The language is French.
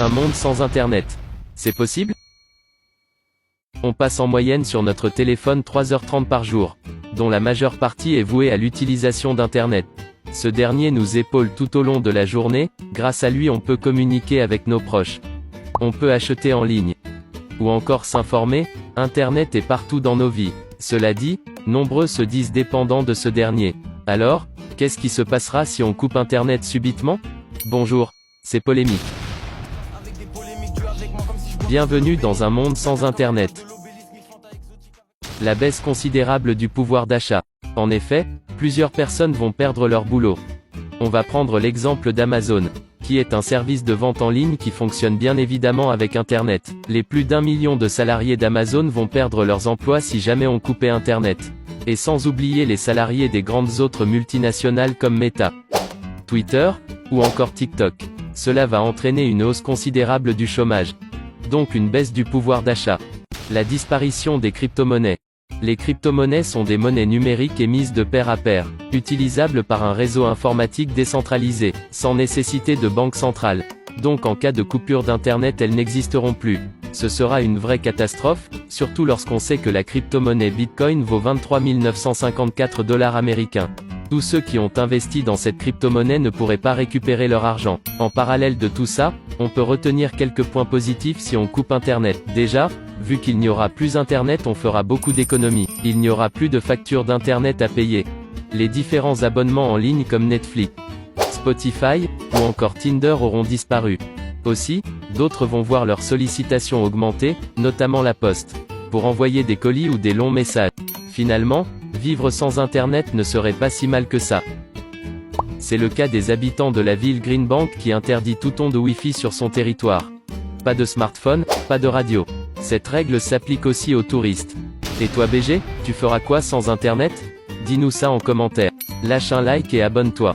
Un monde sans Internet. C'est possible? On passe en moyenne sur notre téléphone 3h30 par jour, dont la majeure partie est vouée à l'utilisation d'Internet. Ce dernier nous épaule tout au long de la journée, grâce à lui on peut communiquer avec nos proches. On peut acheter en ligne. Ou encore s'informer, Internet est partout dans nos vies. Cela dit, nombreux se disent dépendants de ce dernier. Alors, qu'est-ce qui se passera si on coupe Internet subitement? Bonjour, c'est Polémique. Bienvenue dans un monde sans Internet. La baisse considérable du pouvoir d'achat. En effet, plusieurs personnes vont perdre leur boulot. On va prendre l'exemple d'Amazon, qui est un service de vente en ligne qui fonctionne bien évidemment avec Internet. Les plus d'1 million de salariés d'Amazon vont perdre leurs emplois si jamais on coupait Internet. Et sans oublier les salariés des grandes autres multinationales comme Meta, Twitter, ou encore TikTok. Cela va entraîner une hausse considérable du chômage. Donc une baisse du pouvoir d'achat. La disparition des crypto-monnaies. Les crypto-monnaies sont des monnaies numériques émises de pair à pair, utilisables par un réseau informatique décentralisé, sans nécessité de banque centrale. Donc en cas de coupure d'Internet elles n'existeront plus. Ce sera une vraie catastrophe, surtout lorsqu'on sait que la crypto-monnaie Bitcoin vaut 23 954 $ américains. Tous ceux qui ont investi dans cette crypto-monnaie ne pourraient pas récupérer leur argent. En parallèle de tout ça, on peut retenir quelques points positifs si on coupe Internet. Déjà, vu qu'il n'y aura plus Internet on fera beaucoup d'économies. Il n'y aura plus de factures d'Internet à payer. Les différents abonnements en ligne comme Netflix, Spotify, ou encore Tinder auront disparu. Aussi, d'autres vont voir leurs sollicitations augmenter, notamment la poste, pour envoyer des colis ou des longs messages. Finalement, vivre sans Internet ne serait pas si mal que ça. C'est le cas des habitants de la ville Greenbank qui interdit tout onde Wi-Fi sur son territoire. Pas de smartphone, pas de radio. Cette règle s'applique aussi aux touristes. Et toi BG, tu feras quoi sans Internet? Dis-nous ça en commentaire. Lâche un like et abonne-toi.